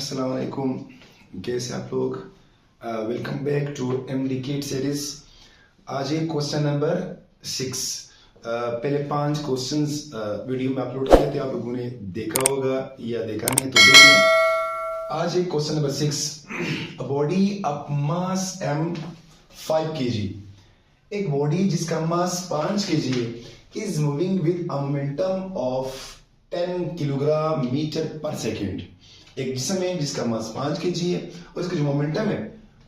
अस्सलाम वालेकुम, कैसे आप लोग। Welcome back to MD kid series. आज एक क्वेश्चन नंबर 6। पहले 5 क्वेश्चंस वीडियो में अपलोड किए थे, आप लोगों ने देखा होगा या देखा नहीं तो देख लें। आज एक question number 6। Body of mass m 5 kg, एक बॉडी जिसका मास 5 kg है, is moving with a momentum of 10 kilogram metre पर सेकेंड। एक जिस्म है जिसका मास 5 kg है और इसका जो मोमेंटम है,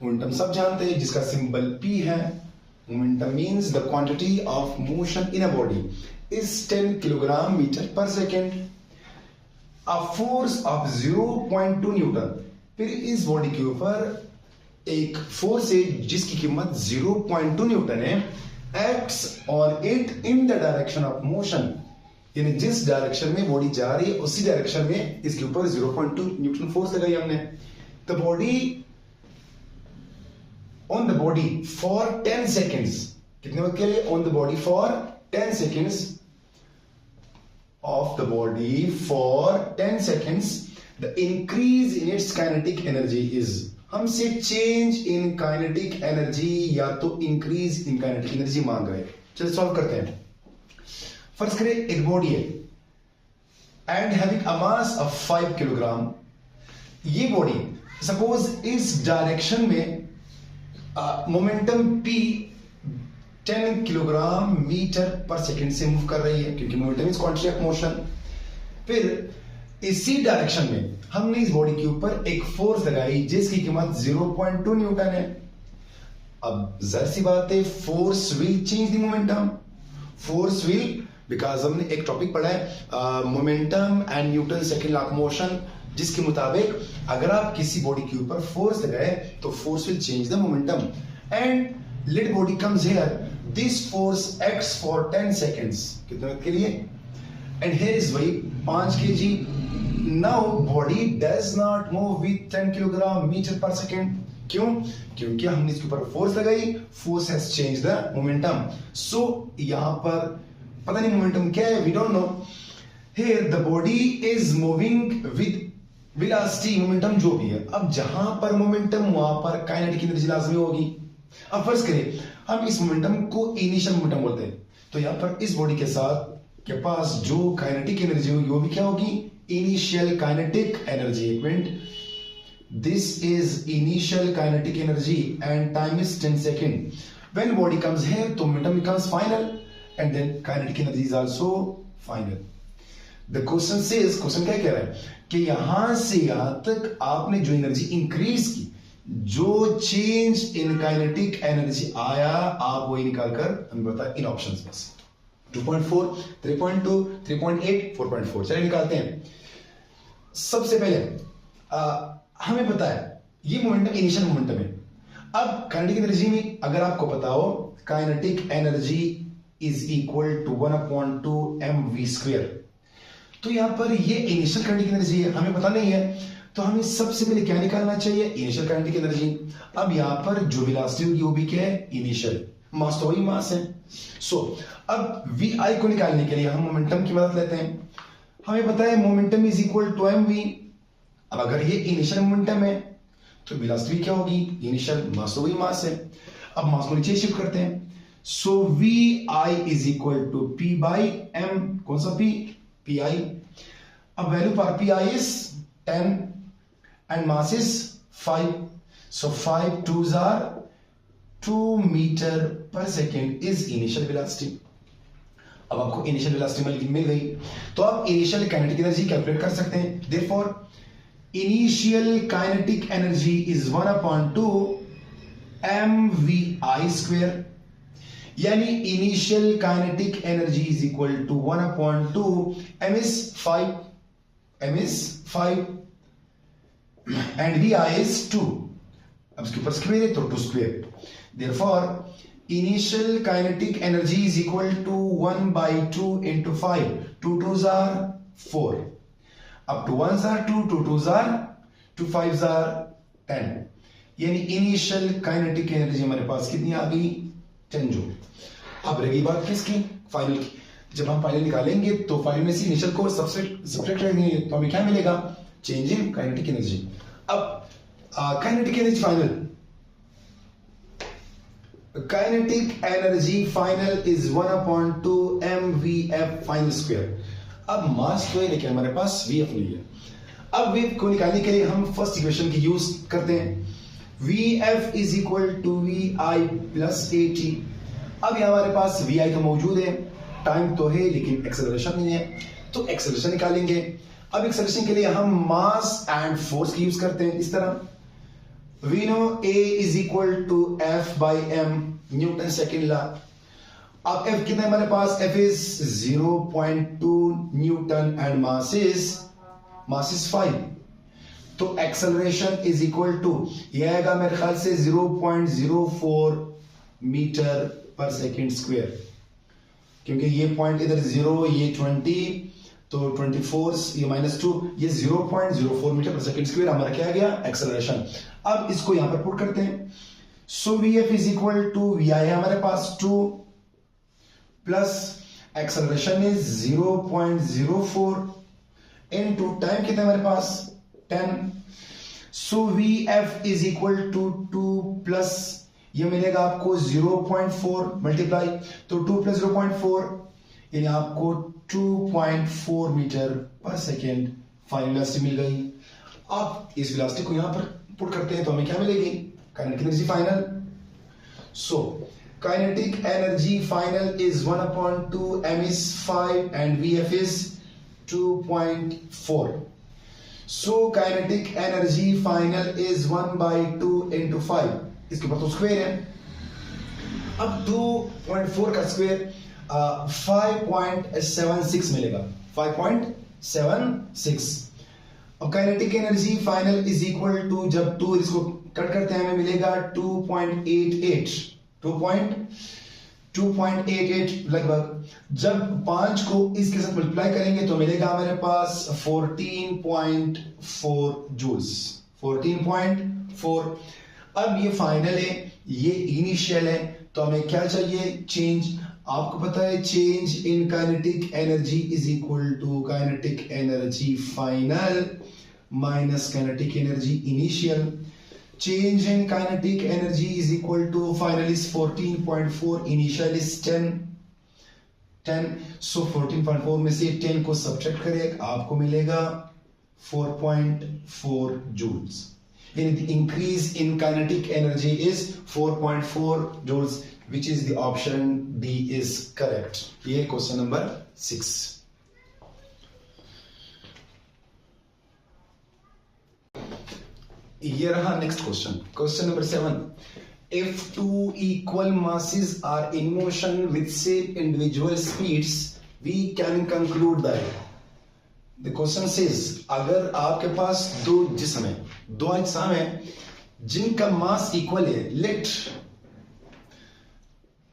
मोमेंटम सब जानते हैं जिसका सिंबल P है। Momentum means the quantity of motion in a body is 10 kilogram metre पर second. A force of 0.2 newton, फिर इस बॉडी के ऊपर एक फोर्स है जिसकी कीमत 0.2 न्यूटन है, acts on it in the direction of motion, यानी जिस डायरेक्शन में बॉडी जा रही है उसी डायरेक्शन में इसके ऊपर 0.2 न्यूटन फोर्स लगाई हमने। The body on the body for 10 seconds, कितने वक्त के लिए? On the body for 10 seconds, of the body for 10 seconds, the increase in its kinetic energy is, हमसे चेंज इन काइनेटिक एनर्जी या तो इंक्रीज इन काइनेटिक एनर्जी मांग रहे हैं। चलिए सॉल्व करते हैं। फर्स्ट करें, एक बॉडी है and having a mass of 5 kilogram. ये बॉडी सपोज इस डायरेक्शन में मोमेंटम P 10 किलोग्राम मीटर पर सेकेंड से मूव कर रही है, क्योंकि momentum is quantity of motion. फिर इसी डायरेक्शन में हमने इस बॉडी के ऊपर एक फोर्स लगाई जिसकी कीमत 0.2 न्यूटन है। अब जाहिर सी बात है, force will change the momentum. Force will, because हमने एक टॉपिक पढ़ा है momentum and Newton second law of motion, जिसके मुताबिक अगर आप किसी बॉडी के ऊपर फोर्स लगाए तो force will change the momentum and let body comes here, this force acts for 10 seconds, कितने वक्त के लिए? एंड हियर इज वही 5 kg। Now body does not move with 10 kilogram metre पर सेकेंड। क्यों? क्योंकि हमने इसके ऊपर फोर्स लगाई, force has change the momentum. So यहां पर पता नहीं मोमेंटम क्या है, we don't know. Here the body is moving with velocity, momentum जो भी है। अब जहां पर मोमेंटम वहां पर काइनेटिक एनर्जी लाजमी होगी। अब फर्ज करें हम इस मोमेंटम को इनिशियल मोमेंटम बोलते हैं, तो यहां पर इस बॉडी के साथ के पास जो काइनेटिक एनर्जी होगी वो भी क्या होगी? Initial kinetic energy. एक minute, this is initial kinetic energy and time is 10 second. When body comes here तो momentum becomes final and then kinetic energy is also final. The question says, question क्या कह रहा है कि यहां से यहां तक आपने जो एनर्जी इंक्रीज की, जो चेंज इन काइनेटिक एनर्जी आया, आप वही निकालकर हमें बता इन ऑप्शंस में से 2.4, 3.2, 3.8, 4.4। चलिए निकालते हैं। सबसे पहले हमें पता है ये मोमेंटम इनिशियल मोमेंटम है। अब काइनेटिक एनर्जी में अगर आपको पता हो, kinetic energy is equal to 1/2 mv square, तो यहां पर ये इनिशियल काइनेटिक एनर्जी है, हमें पता नहीं है, तो हमें सबसे पहले क्या निकालना चाहिए? Initial kinetic energy. अब यहां पर जो वेलोसिटी होगी वो भी क्या है? इनिशियल। मास तो वही मास है। सो अब vi को निकालने के लिए हम मोमेंटम की मदद लेते हैं। हमें पता है momentum is equal to mv। अब अगर ये इनिशियल मोमेंटम है तो वेलोसिटी क्या होगी? इनिशियल। मास तो वही मास है। अब मास को नीचे शिफ्ट करते हैं। So Vi is equal to P by M, कौन सा P? Pi। अब वैल्यू पर Pi is 10 and mass is 5. So 5 2s are 2 meter per second is initial velocity. अब आपको इनिशियल वेलोसिटी मिल गई, तो आप इनिशियल काइनेटिक एनर्जी कैलकुलेट कर सकते हैं। Therefore, initial kinetic energy is 1/2 mvi square, यानी initial kinetic energy is equal to 1/2 m is 5 and vi is 2। अब इसके ऊपर स्क्वायर है तो 2 square. Therefore initial kinetic energy is equal to 1/2 into 5, 2 2s are 4, अब 2 1s are 2, 2 2s are 2 5s are 10, यानी initial kinetic energy हमारे पास कितनी आ गई? 10 जूल। अब रही बात किसकी? फाइनल की। जब हम फाइनल निकालेंगे तो फाइनल में से इनिशियल को सब्ट्रैक्ट करेंगे तो हमें क्या मिलेगा? Change in kinetic energy. Kinetic energy final, kinetic energy final is 1/2 mvf final square. अब मास तो है लेकिन हमारे पास vf नहीं है। अब वेव को निकालने के लिए हम फर्स्ट इक्वेशन की यूज करते हैं, vf is equal to vi plus at। अब यहां हमारे पास vi तो मौजूद है, टाइम तो है लेकिन एक्सेलरेशन नहीं है, तो एक्सेलरेशन निकालेंगे। अब एक्सेलरेशन के लिए हम मास एंड फोर्स की यूज करते हैं इस तरह, we know a is equal to f by m, Newton second law. अब f कितना है हमारे पास, f is 0.2 Newton and mass is 5। तो एक्सेलरेशन इज इक्वल टू, यह आएगा मेरे ख्याल से 0.04 मीटर पर सेकेंड स्क्वायर, क्योंकि ये पॉइंट इधर 0, ये 20, तो 24 ये -2, ये 0.04 मीटर पर सेकेंड स्क्वायर हमारा क्या आ गया, एक्सेलरेशन। अब इसको यहां पर पुट करते हैं, so vf is equal to vi है हमारे पास 2 plus acceleration is 0.04 into time कितना हमारे पास 10, so vf is equal to 2 plus ये मिलेगा आपको 0.4 मल्टीप्लाई, तो 2 प्लस 0.4 यानी आपको 2.4 मीटर पर सेकेंड फाइनल वेलोसिटी मिल गई। अब इस वेलोसिटी को यहां पर पुट करते हैं तो हमें क्या मिलेगी, kinetic energy final. So kinetic energy final is 1/2 m is 5 and vf is 2.4। So kinetic energy final is 1/2 into 5, इसके ऊपर तो स्क्वायर है। अब 2.4 का स्क्वायर 5.76 मिलेगा, 5.76। अब kinetic energy final is equal to, जब 2 इसको कट करते हैं हमें मिलेगा 2.88 लगभग। जब 5 को इसके साथ मल्टीप्लाई करेंगे तो मिलेगा हमारे पास 14.4 जूल्स, 14.4। अब ये फाइनल है, ये इनिशियल है, तो हमें क्या चाहिए, चेंज। आपको पता है change in kinetic energy is equal to kinetic energy final minus kinetic energy initial. Change in kinetic energy is equal to final is 14.4, initial is 10। So 14.4 में से 10 को सब्ट्रैक्ट करें, आपको मिलेगा 4.4 जूल्स। यानी the increase in kinetic energy is 4.4 joules, which is the option D is correct। ये question number 6। ये रहा next question, question number 7। If two equal masses are in motion with same individual speeds, we can conclude that। The question says, अगर आपके पास दो जिस्म है, दो अजसाम है जिनका मास इक्वल है, लेट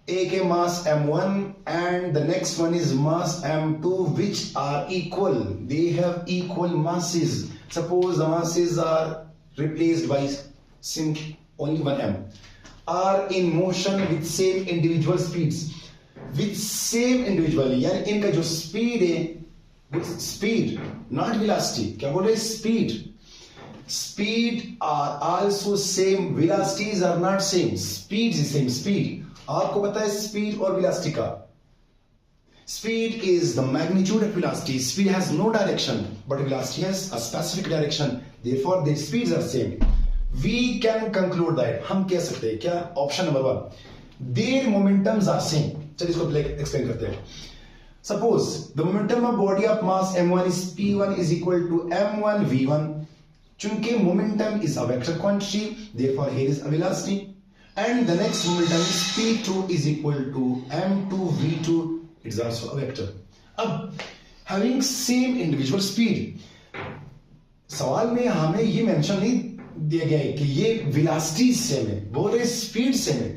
एक है mass m1 and the next one is mass m2 which are equal, they have equal masses। Suppose the masses are replaced by only one m, are in motion with same individual speeds, with same individual यानी इनका जो speed है, speed not velocity, क्या बोल रहे, speed, speed are also same, velocities are not same, speed is same. Speed आपको पता है स्पीड और वेलोसिटी का, speed is the magnitude of velocity, speed has no direction but velocity has a specific direction, therefore their speeds are same. We can conclude that, हम कह सकते हैं क्या, option number 1, their momentums are same. चलिए इसको explain करते हैं। Suppose the momentum of body of mass m1 is p1 is equal to m1 v1। चूंकि momentum is a vector quantity, therefore here is a velocity, and the next momentum is p2 is equal to m2 v2, it's also a vector। अब having same individual speed, सवाल में हमें ये mention नहीं दिया गया है कि ये वेलोसिटी सेम है, बोल रहे स्पीड सेम है।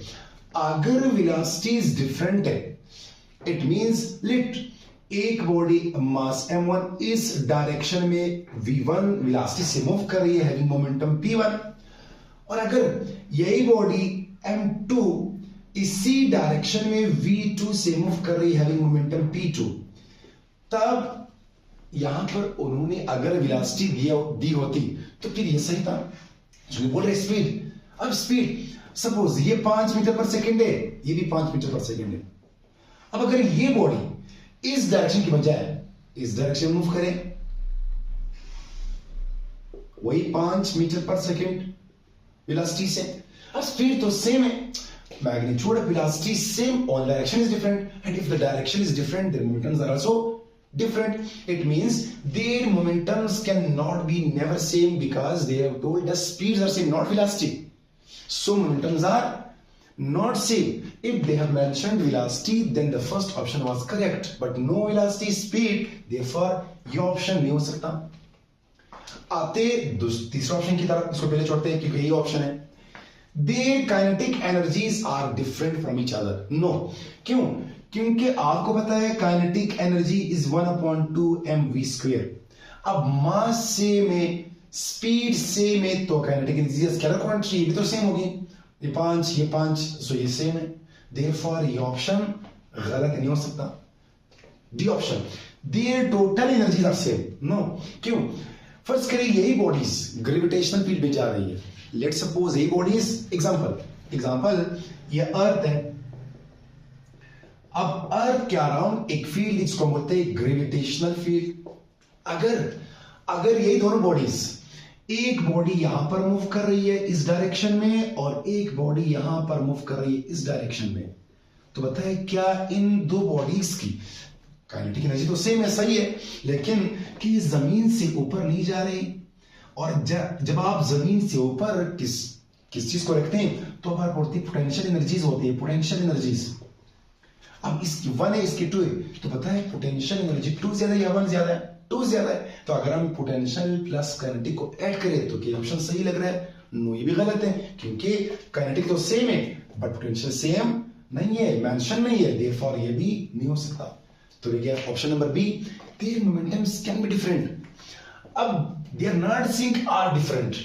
अगर वेलोसिटी डिफरेंट है, इट मींस लेट एक बॉडी मास m1 इस डायरेक्शन में v1 वेलोसिटी से मूव कर रही है, हैविंग मोमेंटम p1, और अगर यही बॉडी m2 इसी डायरेक्शन में v2 से मूव कर रही है, हैविंग मोमेंटम p2, तब यहां पर उन्होंने अगर वेलोसिटी दी होती तो फिर ये सही था। जो बोल रहे स्पीड, अब स्पीड सपोज ये 5 मीटर पर सेकेंड है, ये भी 5 मीटर पर सेकेंड है। अब अगर ये बॉडी इस डायरेक्शन की बजाय इस डायरेक्शन मूव करे, वही 5 मीटर पर सेकेंड वेलोसिटी से, अब स्पीड तो सेम है, magnitude of velocity same, all direction is different, and if the direction is different their momentums are also different. It means their momentums cannot be never same because they have told us speeds are same, not velocity. So momentums are not same. If they have mentioned velocity then the first option was correct, but no velocity speed, therefore ये option नहीं हो सकता। आते तीसरा option की तरफ, इसको पहले छोड़ते हैं क्योंकि यही ऑप्शन है। Their kinetic energies are different from each other. No. क्यों? क्योंकि आपको पता है kinetic energy is 1/2 mv square. अब मास सेम है, स्पीड सेम है, तो kinetic energy स्केलर क्वांटिटी भी तो सेम होगी। ये 5 सो ये सेम है। Therefore ये ऑप्शन गलत नहीं हो सकता। D option, their total energies are same. No. क्यों? फर्स्ट करें यही बॉडीज ग्रेविटेशनल फील्ड में जा रही है। लेट सपोज ये बॉडीज एग्जांपल ये अर्थ है। अब अर्थ के अराउंड एक फील्ड, इसको बोलते हैं ग्रेविटेशनल फील्ड। अगर यही दोनों बॉडीज, एक बॉडी यहां पर मूव कर रही है इस डायरेक्शन में और एक बॉडी यहां पर मूव कर रही है इस डायरेक्शन में, तो बताए क्या इन दो बॉडीज की काइनेटिक एनर्जी तो सेम है, सही है, लेकिन कि जमीन से ऊपर नहीं जा रही। और जब आप जमीन से ऊपर किस चीज को रखते हैं तो हमारे पड़ती पोटेंशियल एनर्जीज होती है, पोटेंशियल एनर्जीज। अब इसकी 1 है, इसकी 2 है, तो पता है पोटेंशियल एनर्जी 2 ज्यादा या 1 ज्यादा है? 2 ज्यादा है। तो अगर हम पोटेंशियल प्लस काइनेटिक को ऐड करें तो क्या ऑप्शन सही लग रहा है? नो, ये भी गलत है, क्योंकि काइनेटिक तो सेम है बट पोटेंशियल सेम नहीं है, मेंशन नहीं है, देयरफॉर ये भी नहीं हो सकता। तो ये गया option number B, their momentums can be different. अब they're not sync are different.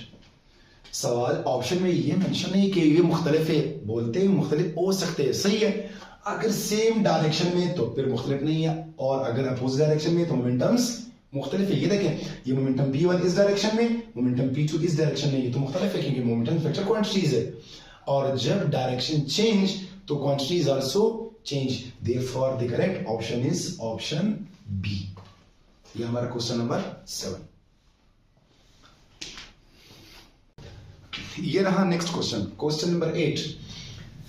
सवाल ऑप्शन में ये मेंशन नहीं कि ये मुख्तलिफ है, बोलते हैं मुख्तलिफ हो सकते हैं, सही है। अगर सेम डायरेक्शन में तो फिर मुख्तलिफ नहीं है, और अगर अपोजिट डायरेक्शन में तो मोमेंटम्स मुख्तलिफ है। ये देखें, ये मोमेंटम p1 इस डायरेक्शन में, मोमेंटम p2 इस डायरेक्शन में, ये तो मुख्तलिफ है क्योंकि मोमेंटम वेक्टर क्वांटिटीज है, और जब डायरेक्शन चेंज तो quantities also change. Therefore the correct option is option B. ये हमारा क्वेश्चन नंबर 7। ये रहा next question number 8।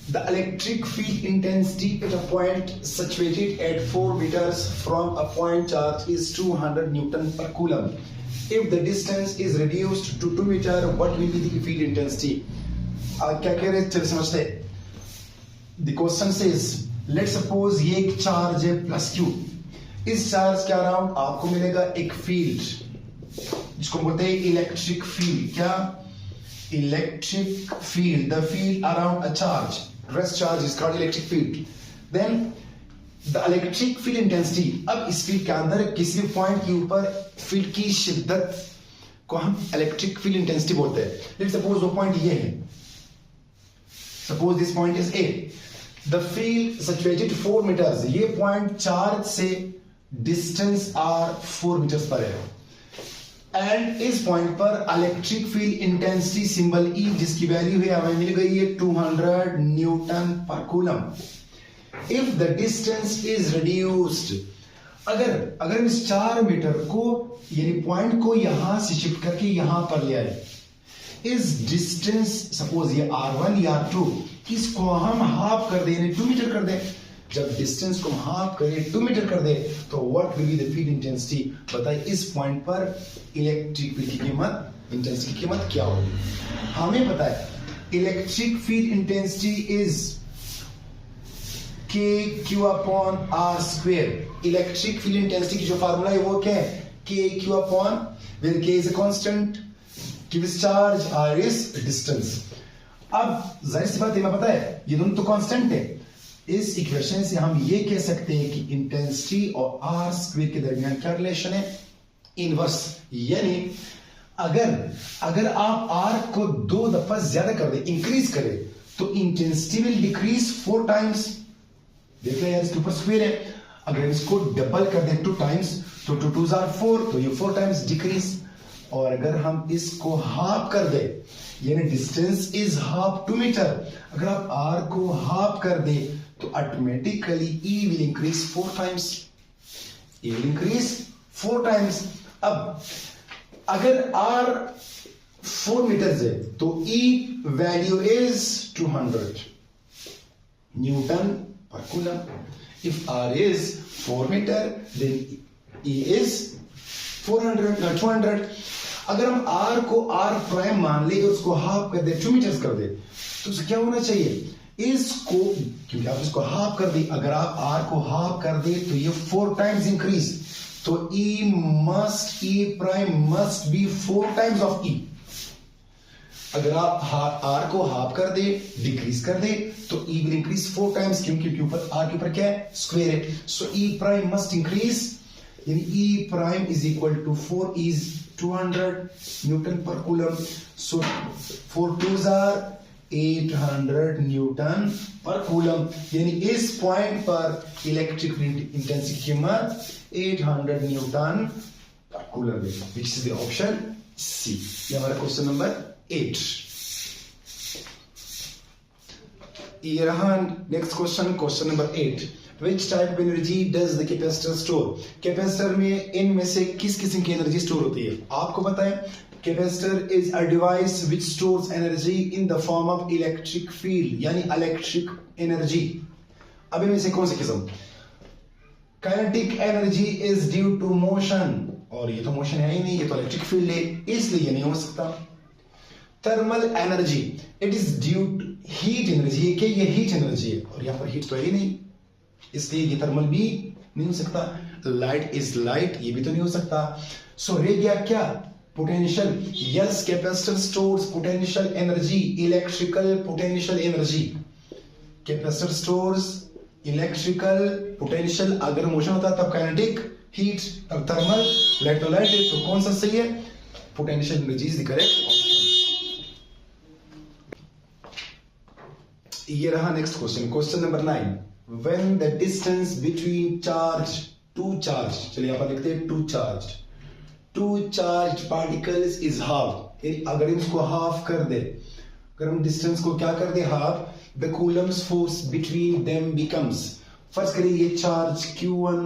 The electric field intensity at a point situated at 4 meters from a point charge is 200 Newton per coulomb. If the distance is reduced to 2 meter, what will be the field intensity? क्या कह रहे हैं, चलिए समझते हैं। The question says, let's suppose ये एक charge है प्लस Q। इस चार्ज के अराउंड आपको मिलेगा एक फील्ड जिसको बोलते हैं इलेक्ट्रिक फील्ड। क्या? Electric field, the field around a charge, rest charge is called electric field. Then the electric field intensity, अब इस फील्ड के अंदर किसी भी पॉइंट के ऊपर फील्ड की शिद्दत को हम इलेक्ट्रिक फील्ड इंटेंसिटी बोलते हैं। लेट्स सपोज वो पॉइंट ये है, suppose this point is A, the field situated 4 meters, ये पॉइंट चार्ज से डिस्टेंस r 4 मीटर्स पर है, एंड इस पॉइंट पर electric field intensity symbol E, जिसकी वैल्यू है हमें मिल गई है 200 newton per coulomb. If the distance is reduced, अगर इस 4 मीटर को यानी पॉइंट को यहां से शिफ्ट करके यहां पर ले आए, इस डिस्टेंस सपोज ये r1 या r2, इसको हम हाफ कर दें, 2 मीटर कर दें। जब डिस्टेंस को हाफ करें, 2 मीटर कर दे, तो what will be the field intensity? बताइए इस पॉइंट पर इलेक्ट्रिक फील्ड की कीमत, इंटेंसिटी की कीमत क्या होगी? हमें पता है electric field intensity is kq/r²। Electric field intensity की जो फार्मूला है वो क्या है? kq/, where k is a constant, q is charge, r is distance। अब जाहिर सी बात है, पता है ये दोनों तो कांस्टेंट है। इस इक्वेशन से हम ये कह सकते हैं कि इंटेंसिटी और आर स्क्वायर के दरमियान क्या रिलेशन है? इनवर्स। यानी अगर आप आर को 2 दफा ज्यादा कर दे, इंक्रीज करें, तो इंटेंसिटी विल डिक्रीज 4 टाइम्स। देख रहे हैं इसके ऊपर स्क्वायर है, अगर इसको डबल कर दे 2 टाइम्स तो 2 2s are 4, तो ये 4 टाइम्स डिक्रीज। और अगर हम इसको हाफ कर दे, यानी डिस्टेंस इज हाफ 2 मीटर, अगर आप r को हाफ कर दे तो automatically e will increase 4 times, e will increase 4 times. अब अगर r 4 मीटर है तो e value is 200 newton per coulomb. If r is 4 meter then e is 200। अगर हम r को r प्राइम मान ले, उसको हाफ कर दे, 2 मीटर्स कर दे, तो उसे क्या होना चाहिए, इसको, क्योंकि आप इसको हाफ कर दी, अगर आप r को हाफ कर दे तो ये 4 टाइम्स इंक्रीज, तो e prime must be 4 times of e। अगर आप r को हाफ कर दे, डिक्रीज कर दे, तो e विल इंक्रीज 4 टाइम्स, क्योंकि r के ऊपर क्या है, स्क्वायर है। So e prime must increase, यानी e prime is equal to 4 is 200 newton per coulomb. So 4 2s are 800 newton per coulomb, यानी इस पॉइंट पर इलेक्ट्रिक इंटेंसिटी की कीमत 800 न्यूटन पर कूलम है, which is the option C. ये हमारा question number 8। ये रहा next question, question number 8। Which type of energy does the capacitor store? Capacitor में इनमें से किस किस्म की एनर्जी स्टोर होती है? आपको पता है capacitor is a device which stores energy in the form of electric field, यानी इलेक्ट्रिक एनर्जी। अब इनमें से कौन सी किस्म? Kinetic energy is due to motion, और ये तो मोशन है ही नहीं, ये तो इलेक्ट्रिक फील्ड है, इसलिए ये नहीं हो सकता। Thermal energy it is due to heat energy, क्या ये हीट एनर्जी है, और यहां पर हीट तो है ही नहीं, इसलिए ये थर्मल भी नहीं हो सकता। लाइट इज लाइट, ये भी तो नहीं हो सकता। सो रह गया क्या, potential. Yes, capacitor stores potential energy, electrical potential energy. Capacitor stores electrical potential, अगर मोशन होता तब काइनेटिक, हीट तब थर्मल, लाइट तो लाइट है, तो कौन सा सही है, potential energy is the correct option. ये रहा next question, question number 9। When the distance between two charged, चलिए यहाँ पर लिखते हैं two charged particles is half, यानी अगर इसको हाफ कर दे, अगर हम डिस्टेंस को क्या कर दे, half, the coulomb's force between them becomes, फर्ज करिए ये चार्ज Q1,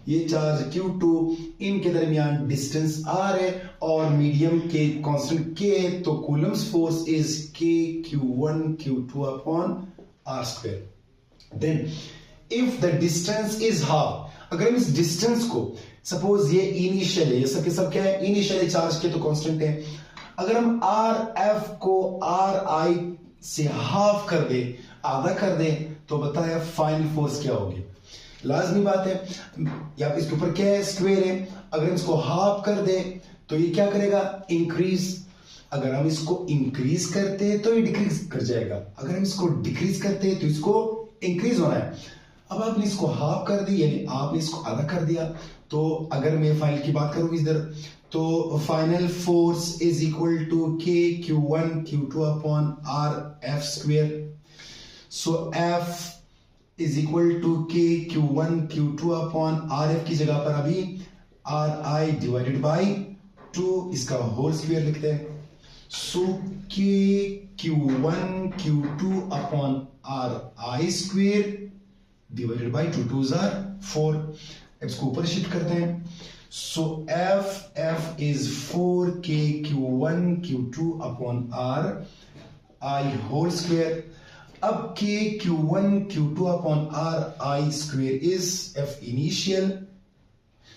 ये चार्ज Q2, इनके दरमियान डिस्टेंस R है और मीडियम के कांस्टेंट K है, तो coulomb's force is K Q1 Q2 upon R square। Then if the distance is half, अगर हम इस डिस्टेंस को, सपोज ये इनिशियल है, ये सब के सब क्या है, इनिशियल चार्ज के तो कांस्टेंट है, अगर हम RF को RI से हाफ कर दे, आधा कर दे, तो बताया फाइनल फोर्स क्या होगी। लाजमी बात है, या इसके ऊपर क्या है, स्क्वायर है, अगर हम इसको हाफ कर दे तो ये क्या करेगा, इंक्रीज। अगर हम इसको इंक्रीज करते तो ये डिक्रीज कर जाएगा, अगर हम इसको डिक्रीज करते तो इसको इंक्रीज होना है। अब आपने इसको हाफ कर दी, यानी आपने इसको आधा कर दिया, तो अगर मैं फाइनल की बात करूं इधर, तो final force is equal to K Q1 Q2 upon R F square. So F is equal to K Q1 Q2 upon R F की जगह पर अभी RI डिवाइडेड बाई 2, इसका होल स्क्वायर लिखते हैं। So K Q1 Q2 upon RI square divided by 2 2s are 4, इसको ऊपर shift करते हैं। So F is 4K Q1 Q2 upon RI whole square. अब K Q1 Q2 upon RI square is F initial,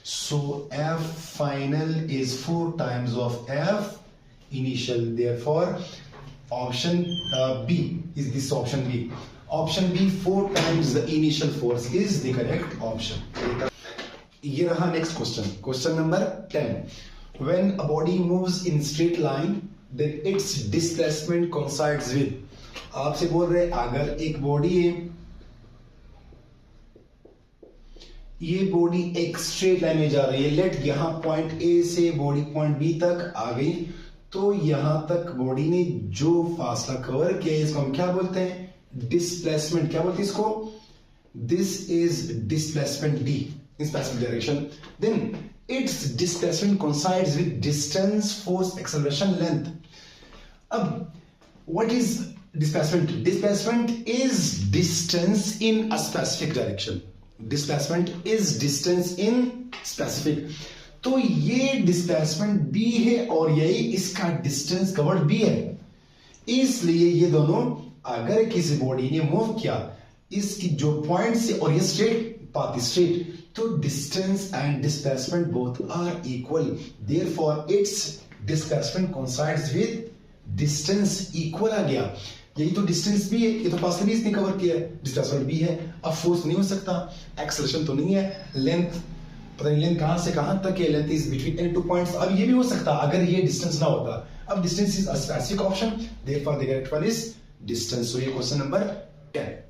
so F final is 4 times of F initial, therefore option B is this option B. Option B 4 times the initial force is the correct option. ये रहा next question, question number 10. When a body moves in straight line, then its displacement coincides with, आपसे बोल रहे अगर एक body है, ये body एक स्ट्रेट लाइन में जा रही है, लेट यहां पॉइंट A से बॉडी पॉइंट B तक आ गई, तो यहां तक बॉडी ने जो फासला कवर किया है, इसको हम क्या बोलते हैं, डिस्प्लेसमेंट। क्या बोलते हैं इसको, this is displacement D, displacement direction. Then its displacement coincides with distance, force, acceleration, length. अब what is displacement? Displacement is distance in a specific direction. Displacement is distance in specific. तो ये displacement b है और यही इसका distance covered b है, इसलिए ये दोनों अगर किसी बॉडी ने मूव किया इसकी जो पॉइंट से और ये स्ट्रेट पाथ स्ट्रेट, तो distance and displacement both are equal, therefore its displacement coincides with distance equal आ गया। यही तो डिस्टेंस भी है, ये तो पास भी इसने कवर किया है, डिस्प्लेसमेंट भी है। अब फोर्स नहीं हो सकता, एक्सेलरेशन तो नहीं है, लेंथ पता नहीं लेंथ कहां से कहां तक है, length is between any two points. अब ये भी हो सकता अगर ये डिस्टेंस ना होता। अब distance is a specific option, therefore the correct one is distance. So ये क्वेश्चन नंबर 10।